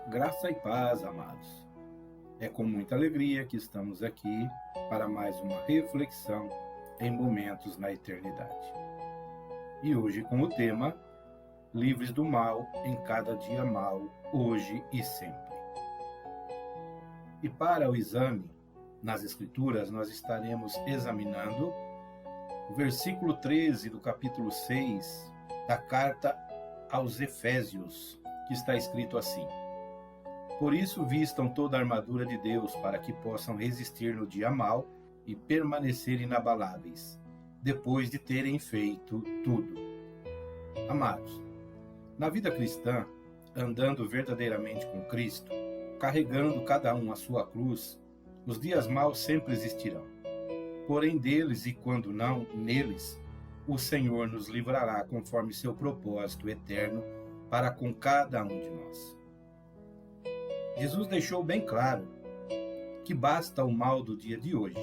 Graça e paz, amados. É com muita alegria que estamos aqui para mais uma reflexão em momentos na eternidade. E hoje com o tema Livres do mal em cada dia mal, hoje e sempre. E para o exame nas Escrituras, nós estaremos examinando o versículo 13 do capítulo 6 da carta aos Efésios, que está escrito assim: Por isso vistam toda a armadura de Deus, para que possam resistir no dia mau e permanecer inabaláveis, depois de terem feito tudo. Amados, na vida cristã, andando verdadeiramente com Cristo, carregando cada um a sua cruz, os dias maus sempre existirão. Porém deles, e quando não, neles, o Senhor nos livrará conforme seu propósito eterno para com cada um de nós. Jesus deixou bem claro que basta o mal do dia de hoje,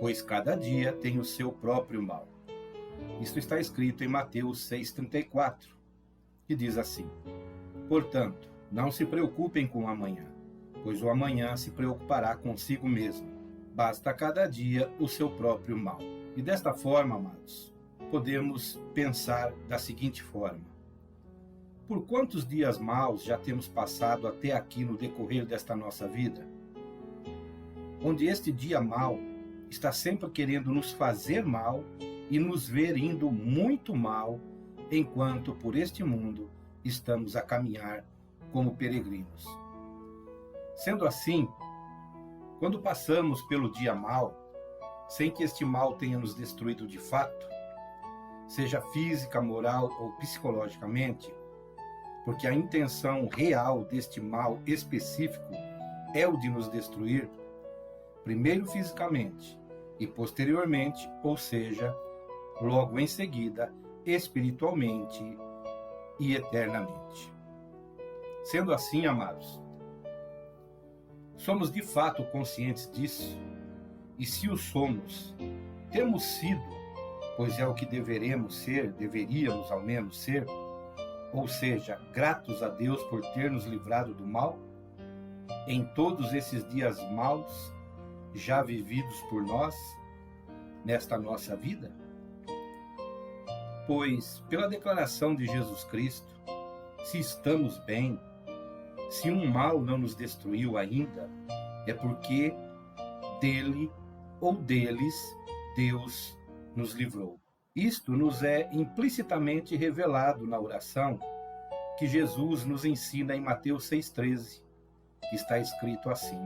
pois cada dia tem o seu próprio mal. Isto está escrito em Mateus 6,34, que diz assim: Portanto, não se preocupem com o amanhã, pois o amanhã se preocupará consigo mesmo. Basta cada dia o seu próprio mal. E desta forma, amados, podemos pensar da seguinte forma: por quantos dias maus já temos passado até aqui no decorrer desta nossa vida? Onde este dia mau está sempre querendo nos fazer mal e nos ver indo muito mal, enquanto por este mundo estamos a caminhar como peregrinos. Sendo assim, quando passamos pelo dia mau, sem que este mal tenha nos destruído de fato, seja física, moral ou psicologicamente, porque a intenção real deste mal específico é o de nos destruir, primeiro fisicamente e posteriormente, ou seja, logo em seguida, espiritualmente e eternamente. Sendo assim, amados, somos de fato conscientes disso, e se o somos, temos sido, pois é o que deveríamos ao menos ser, ou seja, gratos a Deus por ter nos livrado do mal, em todos esses dias maus, já vividos por nós, nesta nossa vida? Pois, pela declaração de Jesus Cristo, se estamos bem, se um mal não nos destruiu ainda, é porque dele ou deles Deus nos livrou. Isto nos é implicitamente revelado na oração que Jesus nos ensina em Mateus 6,13, que está escrito assim: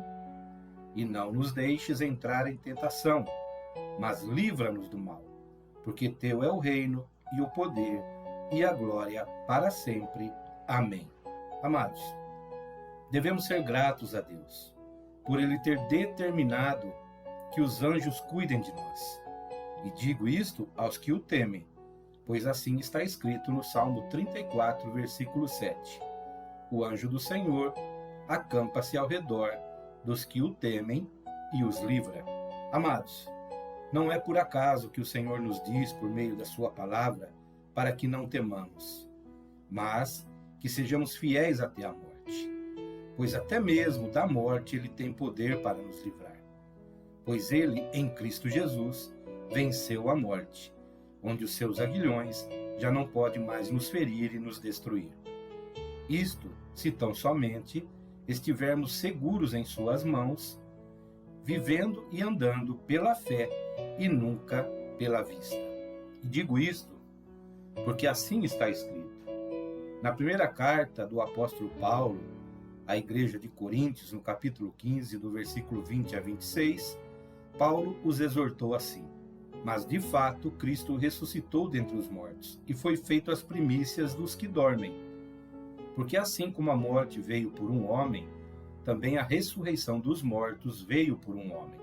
E não nos deixes entrar em tentação, mas livra-nos do mal, porque teu é o reino e o poder e a glória para sempre. Amém. Amados, devemos ser gratos a Deus por Ele ter determinado que os anjos cuidem de nós. E digo isto aos que o temem, pois assim está escrito no Salmo 34, versículo 7. O anjo do Senhor acampa-se ao redor dos que o temem e os livra. Amados, não é por acaso que o Senhor nos diz por meio da sua palavra para que não temamos, mas que sejamos fiéis até a morte, pois até mesmo da morte Ele tem poder para nos livrar, pois Ele, em Cristo Jesus, venceu a morte, onde os seus aguilhões já não podem mais nos ferir e nos destruir. Isto, se tão somente estivermos seguros em suas mãos, vivendo e andando pela fé e nunca pela vista. E digo isto porque assim está escrito. Na primeira carta do apóstolo Paulo à igreja de Coríntios, no capítulo 15, do versículo 20 a 26, Paulo os exortou assim: Mas de fato Cristo ressuscitou dentre os mortos e foi feito as primícias dos que dormem. Porque assim como a morte veio por um homem, também a ressurreição dos mortos veio por um homem.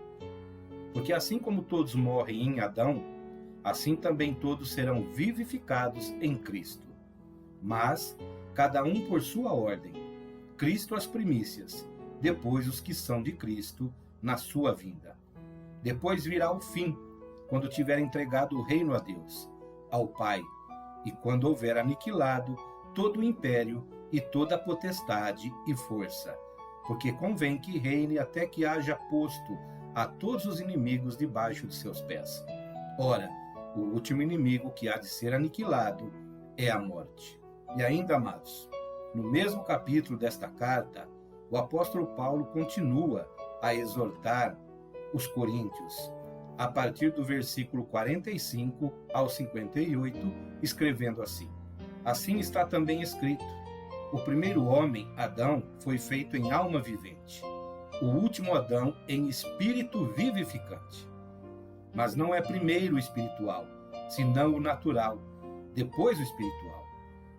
Porque assim como todos morrem em Adão, assim também todos serão vivificados em Cristo. Mas cada um por sua ordem, Cristo as primícias, depois os que são de Cristo na sua vinda. Depois virá o fim, quando tiver entregado o reino a Deus, ao Pai, e quando houver aniquilado todo o império e toda potestade e força, porque convém que reine até que haja posto a todos os inimigos debaixo de seus pés. Ora, o último inimigo que há de ser aniquilado é a morte. E ainda, amados, no mesmo capítulo desta carta, o apóstolo Paulo continua a exortar os coríntios, a partir do versículo 45 ao 58, escrevendo assim: Assim está também escrito: o primeiro homem, Adão, foi feito em alma vivente, o último Adão em espírito vivificante. Mas não é primeiro o espiritual, senão o natural, depois o espiritual.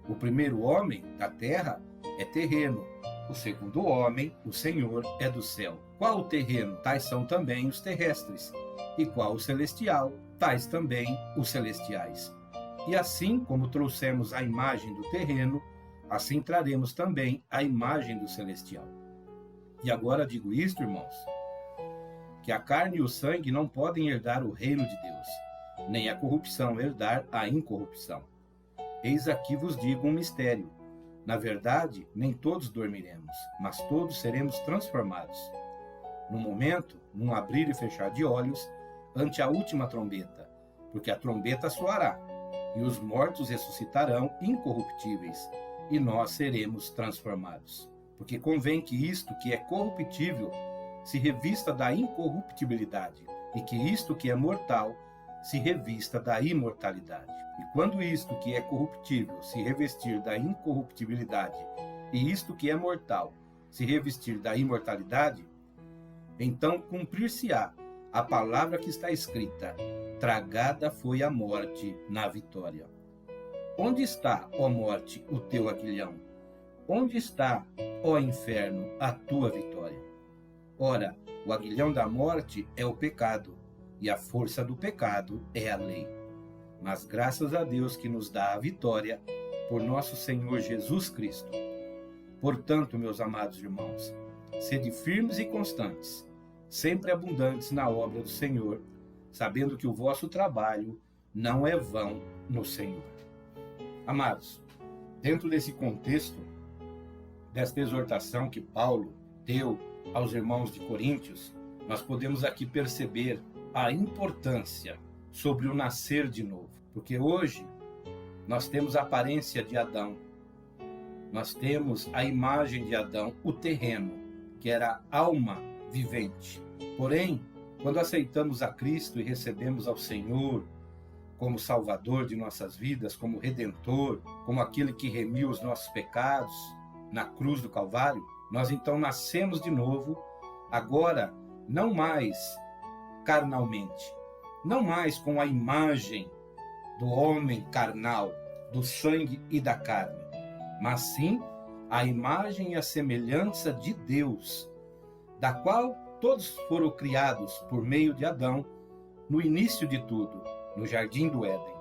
O primeiro homem, da terra, é terreno. O segundo homem, o Senhor, é do céu. Qual o terreno? Tais são também os terrestres. E qual o celestial? Tais também os celestiais. E assim como trouxemos a imagem do terreno, assim traremos também a imagem do celestial. E agora digo isto, irmãos, que a carne e o sangue não podem herdar o reino de Deus, nem a corrupção herdar a incorrupção. Eis aqui vos digo um mistério. Na verdade, nem todos dormiremos, mas todos seremos transformados. No momento, num abrir e fechar de olhos, ante a última trombeta, porque a trombeta soará, e os mortos ressuscitarão incorruptíveis, e nós seremos transformados. Porque convém que isto que é corruptível se revista da incorruptibilidade, e que isto que é mortal se revista da imortalidade. E quando isto que é corruptível se revestir da incorruptibilidade, e isto que é mortal se revestir da imortalidade, então cumprir-se-á a palavra que está escrita: tragada foi a morte na vitória. Onde está, ó morte, o teu aguilhão? Onde está, ó inferno, a tua vitória? Ora, o aguilhão da morte é o pecado, e a força do pecado é a lei. Mas graças a Deus que nos dá a vitória por nosso Senhor Jesus Cristo. Portanto, meus amados irmãos, sede firmes e constantes, sempre abundantes na obra do Senhor, sabendo que o vosso trabalho não é vão no Senhor. Amados, dentro desse contexto, desta exortação que Paulo deu aos irmãos de Coríntios, nós podemos aqui perceber a importância sobre o nascer de novo. Porque hoje nós temos a aparência de Adão, nós temos a imagem de Adão, o terreno, que era a alma vivente. Porém, quando aceitamos a Cristo e recebemos ao Senhor como Salvador de nossas vidas, como Redentor, como aquele que remiu os nossos pecados na cruz do Calvário, nós então nascemos de novo, agora não mais carnalmente, não mais com a imagem do homem carnal, do sangue e da carne, mas sim a imagem e a semelhança de Deus, da qual todos foram criados por meio de Adão, no início de tudo, no jardim do Éden.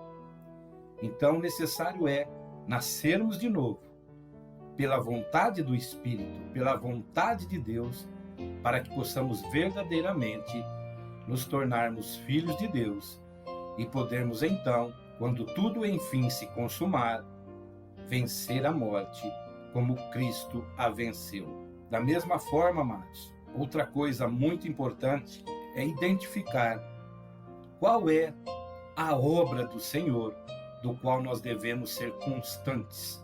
Então, necessário é nascermos de novo, pela vontade do Espírito, pela vontade de Deus, para que possamos verdadeiramente nos tornarmos filhos de Deus e podermos então, quando tudo enfim se consumar, vencer a morte como Cristo a venceu. Da mesma forma, amados, outra coisa muito importante é identificar qual é a obra do Senhor, do qual nós devemos ser constantes,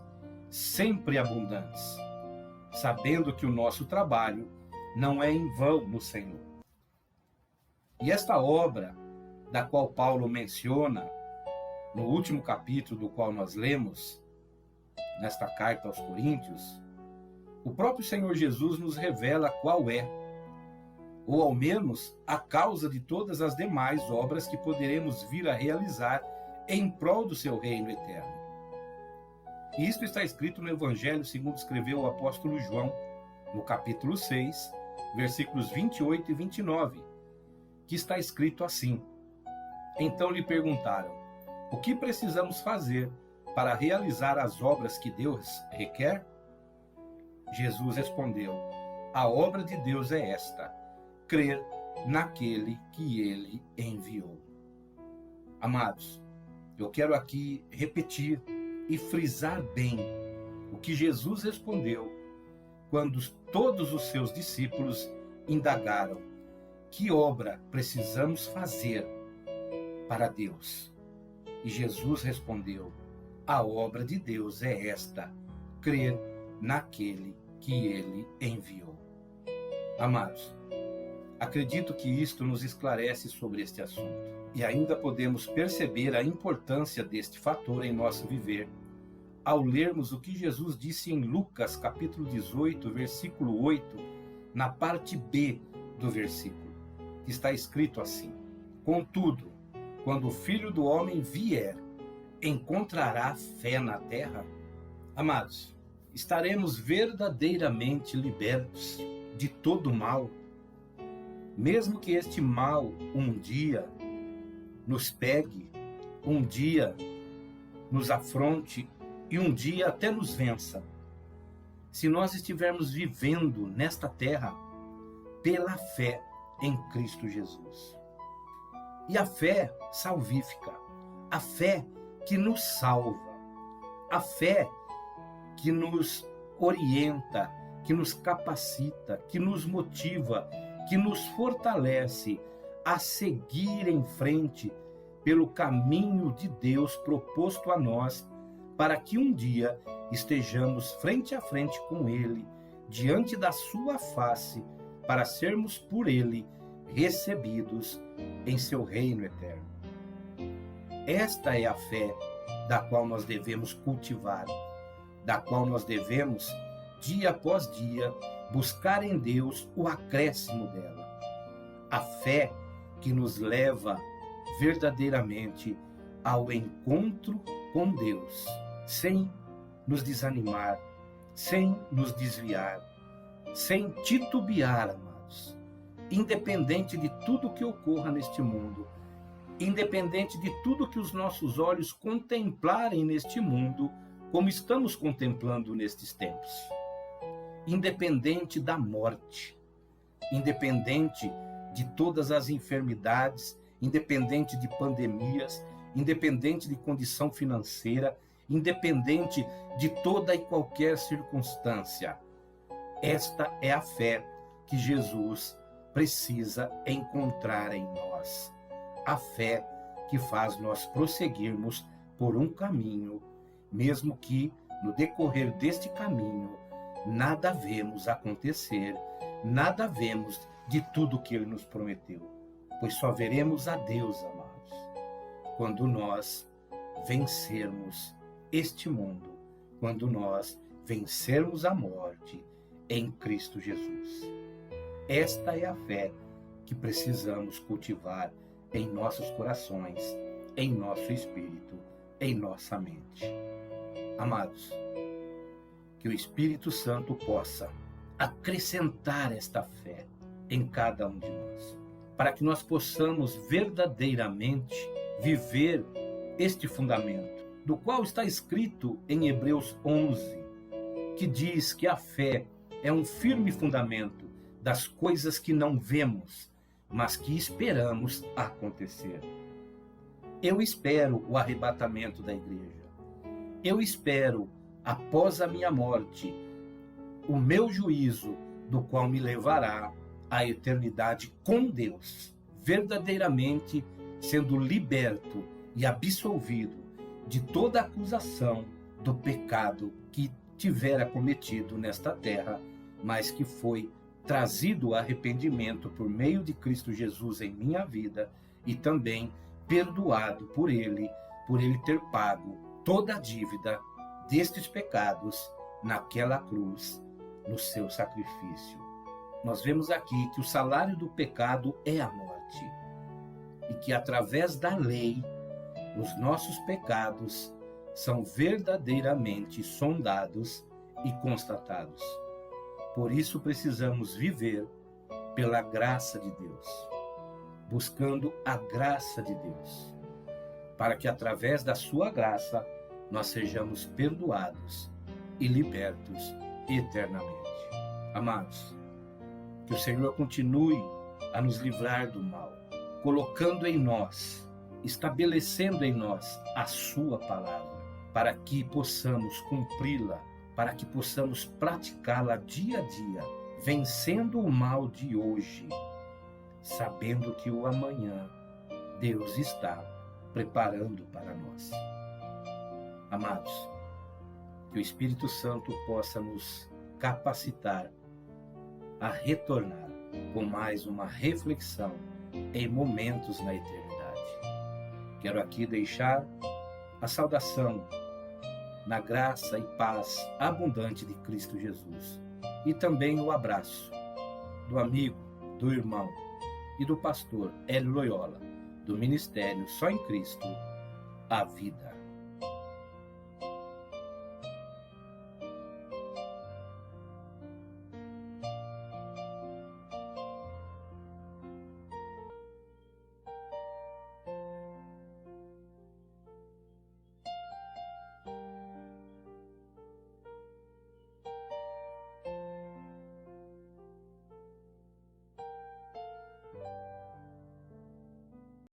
sempre abundantes, sabendo que o nosso trabalho não é em vão no Senhor. E esta obra, da qual Paulo menciona, no último capítulo do qual nós lemos, nesta carta aos Coríntios, o próprio Senhor Jesus nos revela qual é, ou ao menos a causa de todas as demais obras que poderemos vir a realizar em prol do seu reino eterno. E isto está escrito no Evangelho segundo escreveu o apóstolo João, no capítulo 6, versículos 28 e 29, que está escrito assim: Então lhe perguntaram: o que precisamos fazer para realizar as obras que Deus requer? Jesus respondeu: a obra de Deus é esta, crer naquele que ele enviou. Amados, eu quero aqui repetir e frisar bem o que Jesus respondeu quando todos os seus discípulos indagaram: que obra precisamos fazer para Deus? E Jesus respondeu: a obra de Deus é esta, crer naquele que ele enviou. Amados, acredito que isto nos esclarece sobre este assunto. E ainda podemos perceber a importância deste fator em nosso viver ao lermos o que Jesus disse em Lucas capítulo 18, versículo 8, na parte B do versículo, que está escrito assim: contudo, quando o Filho do Homem vier, encontrará fé na terra? Amados, estaremos verdadeiramente libertos de todo mal, mesmo que este mal um dia nos pegue, um dia nos afronte e um dia até nos vença. Se nós estivermos vivendo nesta terra pela fé em Cristo Jesus. E a fé salvífica, a fé que nos salva, a fé que nos orienta, que nos capacita, que nos motiva, que nos fortalece a seguir em frente pelo caminho de Deus proposto a nós, para que um dia estejamos frente a frente com Ele, diante da sua face, para sermos por Ele recebidos em seu reino eterno. Esta é a fé da qual nós devemos cultivar, da qual nós devemos, dia após dia, buscar em Deus o acréscimo dela. A fé que nos leva verdadeiramente ao encontro com Deus, sem nos desanimar, sem nos desviar, sem titubear, amados. Independente de tudo que ocorra neste mundo, independente de tudo que os nossos olhos contemplarem neste mundo, como estamos contemplando nestes tempos, independente da morte, independente de todas as enfermidades, independente de pandemias, independente de condição financeira, independente de toda e qualquer circunstância. Esta é a fé que Jesus precisa encontrar em nós. A fé que faz nós prosseguirmos por um caminho, mesmo que no decorrer deste caminho nada vemos acontecer, nada vemos de tudo que Ele nos prometeu, pois só veremos a Deus, amados, quando nós vencermos este mundo, quando nós vencermos a morte em Cristo Jesus. Esta é a fé que precisamos cultivar em nossos corações, em nosso espírito, em nossa mente. Amados, que o Espírito Santo possa acrescentar esta fé em cada um de nós, para que nós possamos verdadeiramente viver este fundamento, do qual está escrito em Hebreus 11, que diz que a fé é um firme fundamento das coisas que não vemos, mas que esperamos acontecer. Eu espero o arrebatamento da igreja. Eu espero, após a minha morte, o meu juízo, do qual me levará à eternidade com Deus, verdadeiramente sendo liberto e absolvido de toda acusação do pecado que tivera cometido nesta terra, mas que foi trazido o arrependimento por meio de Cristo Jesus em minha vida e também perdoado por Ele ter pago toda a dívida destes pecados naquela cruz, no seu sacrifício. Nós vemos aqui que o salário do pecado é a morte e que através da lei os nossos pecados são verdadeiramente sondados e constatados. Por isso precisamos viver pela graça de Deus, buscando a graça de Deus, para que através da sua graça nós sejamos perdoados e libertos eternamente. Amados, que o Senhor continue a nos livrar do mal, colocando em nós, estabelecendo em nós a sua palavra, para que possamos cumpri-la, para que possamos praticá-la dia a dia, vencendo o mal de hoje, sabendo que o amanhã Deus está preparando para nós. Amados, que o Espírito Santo possa nos capacitar a retornar com mais uma reflexão em momentos na eternidade. Quero aqui deixar a saudação na graça e paz abundante de Cristo Jesus e também o abraço do amigo, do irmão e do pastor Hélio Loyola, do Ministério Só em Cristo, a Vida.